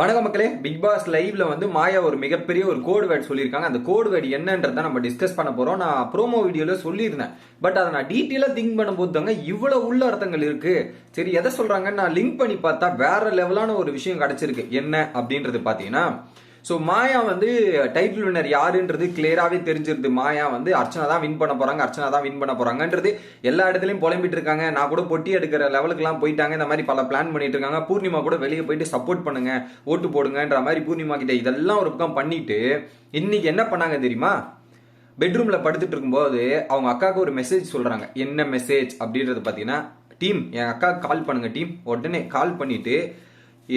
வணக்கம் மக்களே. Big pass லைவ்ல வந்து மாயா ஒரு மிகப்பெரிய ஒரு கோட் வேர்ட் சொல்லியிருக்காங்க. அந்த கோட் வேர்ட் என்னன்றதை நம்ம டிஸ்கஸ் பண்ண போறோம். நான் ப்ரோமோ வீடியோல சொல்லியிருந்தேன். பட் அதை நான் டீட்டெயிலா திங்க் பண்ணும்போது தாங்க இவ்வளவு உள்ள அர்த்தங்கள் இருக்கு. சரி, எதை சொல்றாங்கன்னு நான் லிங்க் பண்ணி பார்த்தா வேற லெவலான ஒரு விஷயம் கிடைச்சிருக்கு. என்ன அப்படின்றது பாத்தீங்கன்னா, ஸோ மாயா வந்து டைட்டில் வின்னர் யாருன்றது கிளியராகவே தெரிஞ்சிருது. மாயா வந்து அர்ச்சனா தான் வின் பண்ண போறாங்க, அர்ச்சனா தான் வின் பண்ண போறாங்கன்றது எல்லா இடத்துலையும் புலம்பிட்டு இருக்காங்க. நான் கூட பொட்டி எடுக்கிற லெவலுக்குலாம் போயிட்டாங்க. இந்த மாதிரி பல பிளான் பண்ணிட்டு இருக்காங்க. பூர்ணிமா கூட வெளியே போயிட்டு சப்போர்ட் பண்ணுங்க, ஓட்டு போடுங்கன்ற மாதிரி பூர்ணிமா கிட்ட இதெல்லாம் ஒரு பக்கம் பண்ணிட்டு இன்னைக்கு என்ன பண்ணாங்க தெரியுமா? பெட்ரூம்ல படுத்துட்டு இருக்கும்போது அவங்க அக்காவுக்கு ஒரு மெசேஜ் சொல்றாங்க. என்ன மெசேஜ் அப்படின்றது பாத்தீங்கன்னா, டீம் என் அக்காவுக்கு கால் பண்ணுங்க டீம். உடனே கால் பண்ணிட்டு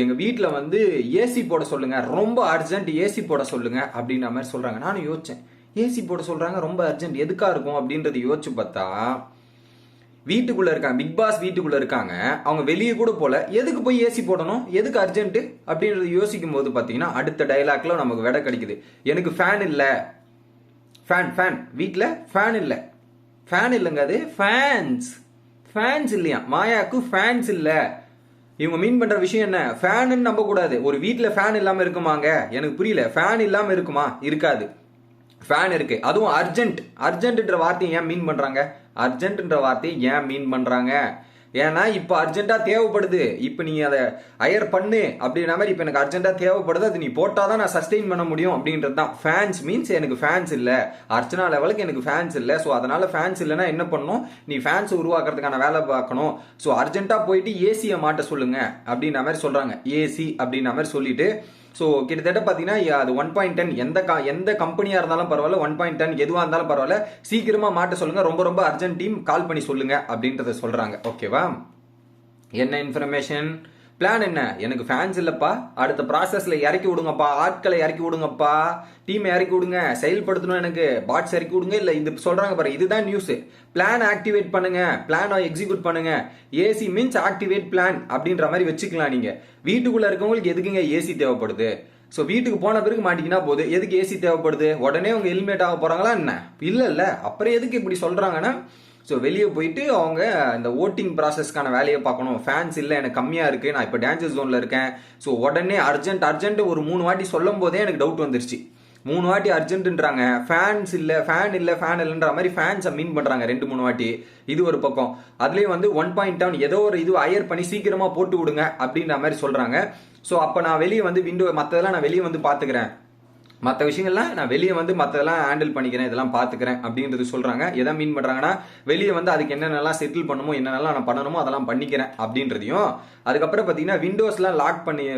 எங்க வீட்டுல வந்து ஏசி போட சொல்லுங்க, ரொம்ப அர்ஜென்ட் ஏசி போட சொல்லுங்க அப்படின்ற மாதிரி சொல்றாங்க. நானும் யோசிச்சேன், ஏசி போட சொல்றாங்க ரொம்ப அர்ஜென்ட், எதுக்கா இருக்கும் அப்படின்றது யோசிச்சு பார்த்தா, வீட்டுக்குள்ள இருக்காங்க, பிக் பாஸ் வீட்டுக்குள்ள இருக்காங்க, அவங்க வெளியே கூட போல, எதுக்கு போய் ஏசி போடணும், எதுக்கு அர்ஜென்ட் அப்படின்றது யோசிக்கும் போது பாத்தீங்கன்னா அடுத்த டைலாக்ல நமக்கு விடை கிடைக்குது. எனக்கு ஃபேன் இல்ல, ஃபேன் வீட்டுல ஃபேன் இல்ல, ஃபேன் இல்லைங்க, அது ஃபேன்ஸ் இல்லையா, மாயாக்கு ஃபேன்ஸ் இல்ல. இவங்க மீன் பண்ற விஷயம் என்ன? ஃபேன் நம்ப கூடாது. ஒரு வீட்டுல ஃபேன் இல்லாம இருக்குமாங்க? எனக்கு புரியல. ஃபேன் இல்லாம இருக்குமா? இருக்காது. ஃபேன் இருக்கு, அதுவும் அர்ஜென்ட்ன்ற வார்த்தையை ஏன் மீன் பண்றாங்க? அர்ஜென்ட்ன்ற வார்த்தையை ஏன் மீன் பண்றாங்க? ஏன்னா இப்ப அர்ஜென்ட்டா தேவைப்படுது. இப்ப நீ அதை ஹையர் பண்ணு அப்படின்ற மாதிரி இப்ப எனக்கு அர்ஜென்ட்டா தேவைப்படுது, அது நீ போட்டாதான் நான் சஸ்டெயின் பண்ண முடியும் அப்படின்றது தான். ஃபேன்ஸ் மீன்ஸ் எனக்கு ஃபேன்ஸ் இல்ல, அர்ச்சனா லெவலுக்கு எனக்கு ஃபேன்ஸ் இல்ல. ஸோ அதனால ஃபேன்ஸ் இல்லைன்னா என்ன பண்ணணும்? நீ ஃபேன்ஸ் உருவாக்குறதுக்கான வேலை பார்க்கணும். ஸோ அர்ஜென்ட்டா போயிட்டு ஏசியை மாட்ட சொல்லுங்க அப்படின்ற மாதிரி சொல்றாங்க. ஏசி அப்படின்ற மாதிரி சொல்லிட்டு, ஸோ கிட்டத்தட்ட பார்த்தீங்கன்னா அது 1.10 எந்த கம்பெனியாக இருந்தாலும் பரவாயில்ல, 1.10 எதுவாக இருந்தாலும் பரவாயில்ல, சீக்கிரமா மாட்ட சொல்லுங்க, ரொம்ப அர்ஜென்ட் டீம் கால் பண்ணி சொல்லுங்க அப்படின்றத சொல்றாங்க. ஓகேவா? என்ன இன்ஃபர்மேஷன்? பிளான் என்ன? எனக்கு ஃபேன்ஸ் இல்லப்பா, அடுத்த ப்ராசஸ்ல இறக்கி விடுங்கப்பா, ஆட்களை இறக்கி விடுங்கப்பா, டீம் இறக்கி விடுங்க, செயல்படுத்தணும், எனக்கு பாட்ஸ் இறக்கி விடுங்க. இல்ல இது சொல்றாங்க பாரு, இதுதான் நியூஸ். பிளான் ஆக்டிவேட் பண்ணுங்க, பிளான் எக்ஸிக்யூட் பண்ணுங்க. ஏசி மீன்ஸ் ஆக்டிவேட் பிளான் அப்படின்ற மாதிரி வச்சுக்கலாம். நீங்க வீட்டுக்குள்ள இருக்கவங்களுக்கு எதுக்குங்க ஏசி தேவைப்படுது? ஸோ வீட்டுக்கு போன பிறகு மாட்டிக்கினா போது, எதுக்கு ஏசி தேவைப்படுது? உடனே அவங்க ஹெல்மெட் ஆக போறாங்களா என்ன? இல்ல. அப்புறம் எதுக்கு இப்படி சொல்றாங்கன்னா, ஸோ வெளியே போயிட்டு அவங்க இந்த ஓட்டிங் ப்ராசஸ்க்கான வேலையை பார்க்கணும். ஃபேன்ஸ் இல்லை, எனக்கு கம்மியாக இருக்குது, நான் இப்போ டேஞ்சர் ஜோனில் இருக்கேன். ஸோ உடனே அர்ஜென்ட் ஒரு 3 வாட்டி சொல்லும் போதே எனக்கு டவுட் வந்துருச்சு. 3 வாட்டி அர்ஜென்ட்ன்றாங்க, ஃபேன்ஸ் இல்லை, ஃபேன் இல்லைன்ற மாதிரி ஃபேன்ஸை மீன் பண்ணுறாங்க 2-3 வாட்டி. இது ஒரு பக்கம். அதுலேயும் வந்து 1.10 ஏதோ ஒரு இது ஹையர் பண்ணி சீக்கிரமாக போட்டு விடுங்க அப்படின்ற மாதிரி சொல்கிறாங்க. ஸோ அப்போ நான் வெளியே வந்து மற்றதெல்லாம் நான் வெளியே வந்து பார்த்துக்கிறேன், மற்ற விஷயங்கள்லாம் நான் வெளியே வந்து மற்றதெல்லாம் ஹேண்டில் பண்ணிக்கிறேன், இதெல்லாம் பார்த்துக்கிறேன் அப்படின்றது சொல்றாங்க. எதை மீன் பண்றாங்கன்னா, வெளியே வந்து அதுக்கு என்னென்னலாம் செட்டில் பண்ணுமோ, என்னென்னலாம் நான் பண்ணணுமோ அதெல்லாம் பண்ணிக்கிறேன் அப்படின்றதையும், அதுக்கப்புறம் பார்த்தீங்கன்னா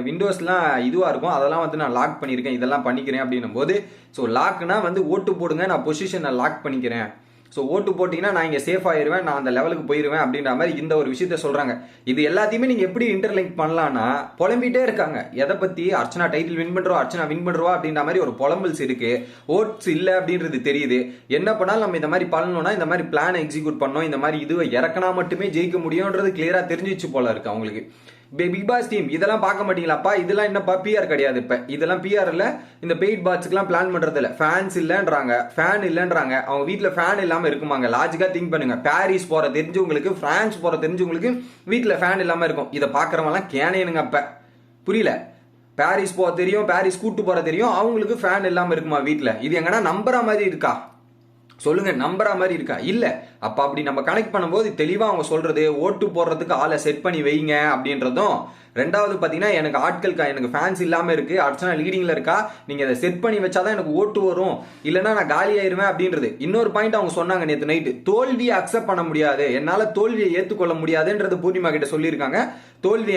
விண்டோஸ்லாம் இதுவாக இருக்கும், அதெல்லாம் வந்து நான் லாக் பண்ணியிருக்கேன், இதெல்லாம் பண்ணிக்கிறேன் அப்படின்னும் போது, ஸோ லாக்னா வந்து ஓட்டு போடுங்க, நான் பொசிஷனை லாக் பண்ணிக்கிறேன். ஸோ ஓட்டு போட்டீங்கன்னா நான் இங்கே சேஃப் ஆயிருவேன், நான் அந்த லெவலுக்கு போயிருவேன் அப்படின்ற மாதிரி இந்த ஒரு விஷயத்த சொல்றாங்க. இது எல்லாத்தையுமே நீங்க எப்படி இன்டர்லிங்க் பண்ணலாம்னா, புலம்பிட்டே இருக்காங்க. எதை பத்தி? அர்ச்சனா டைட்டில் வின் பண்றோம், அர்ச்சனா வின் பண்றோம் அப்படின்ற மாதிரி ஒரு புலம்பல்ஸ் இருக்கு. ஓட்ஸ் இல்ல அப்படின்றது தெரியுது. என்ன பண்ணாலும் நம்ம இந்த மாதிரி பண்ணணும்னா, இந்த மாதிரி பிளான் எக்ஸிக்யூட் பண்ணோம், இந்த மாதிரி இதுவை இறக்கினா மட்டுமே ஜெயிக்க முடியும்ன்றது கிளியரா தெரிஞ்சிச்சு போல இருக்கு அவங்களுக்கு. பிக் பாஸ் டீம் இதெல்லாம் பார்க்க மாட்டீங்களாப்பா? இதெல்லாம் என்னப்பா பிஆர் கிடையாது. இப்ப இதெல்லாம் பிஆர் இல்ல, இந்த பெய்ட் பாட்ஸ்க்குலாம் பிளான் பண்றது இல்ல. ஃபேன்ஸ் இல்லன்றாங்க, ஃபேன் இல்லன்றாங்க. அவங்க வீட்டுல ஃபேன் இல்லாம இருக்குமாங்க? லாஜிக்கா திங்க் பண்ணுங்க. பாரிஸ் போற தெரிஞ்சவங்களுக்கு, பிரான்ஸ் போற தெரிஞ்சவங்களுக்கு வீட்டுல ஃபேன் இல்லாம இருக்கும். இதை பாக்குறவங்க எல்லாம் கேனையனுங்க. அப்ப புரியல. பாரிஸ் போற தெரியும், பாரிஸ் கூட்டு போற தெரியும், அவங்களுக்கு ஃபேன் இல்லாம இருக்குமா வீட்டுல? இது எங்கன்னா நம்புற மாதிரி இருக்கா? சொல்லுங்க, நம்புற மாதிரி இருக்கா? இல்ல. அப்ப அப்படி நம்ம கனெக்ட் பண்ணும்போது தெளிவா அவங்க சொல்றது, ஓட்டு போடுறதுக்கு ஆளை செட் பண்ணி வைங்க அப்படின்றதும், ரெண்டாவது பாத்தீங்கன்னா எனக்கு ஃபேன்ஸ் இல்லாம இருக்கு, அர்ச்சனா லீடிங்ல இருக்கா, நீங்க அதை செட் பண்ணி வச்சாதான் எனக்கு ஓட்டு வரும், இல்லைன்னா நான் காலி ஆயிருவேன் அப்படின்றது. இன்னொரு பாயிண்ட் அவங்க சொன்னாங்க நேற்று நைட்டு, தோல்வியை அக்செப்ட் பண்ண முடியாது, என்னால தோல்வியை ஏத்துக்கொள்ள முடியாதுன்றது பூர்ணிமா கிட்ட சொல்லியிருக்காங்க.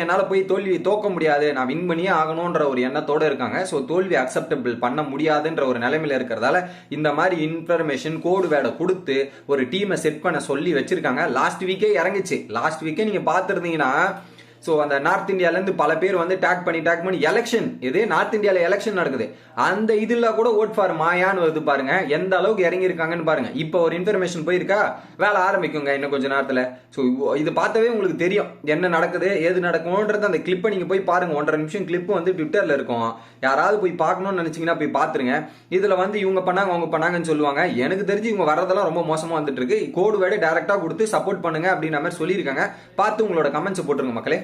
என்னால போய் தோல்வியை தோக்க முடியாது, நான் வின் பண்ணியே ஆகணும்ன்ற ஒரு எண்ணத்தோட இருக்காங்க. ஸோ தோல்வி அக்செப்டபிள் பண்ண முடியாதுன்ற ஒரு நிலைமையில இருக்கிறதால இந்த மாதிரி இன்ஃபர்மேஷன் கோடு வேர்டை கொடுத்து ஒரு டீமை செட் பண்ண சொல்லி வச்சிருக்காங்க. லாஸ்ட் வீக்கே இறங்குச்சு. லாஸ்ட் வீக்கே நீங்க பார்த்துருந்தீங்கன்னா, ஸோ அந்த நார்த் இந்தியாவிலேருந்து பல பேர் வந்து டேக் பண்ணி எலெக்ஷன், இது நார்த் இந்தியாவில் எலெக்ஷன் நடக்குது, அந்த இதில் கூட ஓட் ஃபார் மாயான்னு வருது பாருங்க, எந்த அளவுக்கு இறங்கி இருக்காங்கன்னு பாருங்க. இப்போ ஒரு இன்ஃபர்மேஷன் போயிருக்கா, வேலை ஆரம்பிக்குங்க இன்னும் கொஞ்ச நேரத்தில். ஸோ இது பார்த்தவே உங்களுக்கு தெரியும் என்ன நடக்குது, ஏது நடக்கும்ன்றது. அந்த கிளிப்பை நீங்கள் போய் பாருங்க, 1.5 நிமிஷம் கிளிப்பு வந்து ட்விட்டரில் இருக்கும். யாராவது போய் பார்க்கணும்னு நினைச்சீங்கன்னா போய் பார்த்துருங்க. இதில் வந்து இவங்க பண்ணாங்க அவங்க பண்ணாங்கன்னு சொல்லுவாங்க. எனக்கு தெரிஞ்சு இவங்க வரதெல்லாம் ரொம்ப மோசமாக வந்துட்டு இருக்கு. கோடு வேர்டு டைரக்டாக கொடுத்து சப்போர்ட் பண்ணுங்க அப்படின்ற மாதிரி சொல்லியிருக்காங்க. பார்த்து உங்களோட கமெண்ட்ஸ் போட்டுருங்க மக்களே.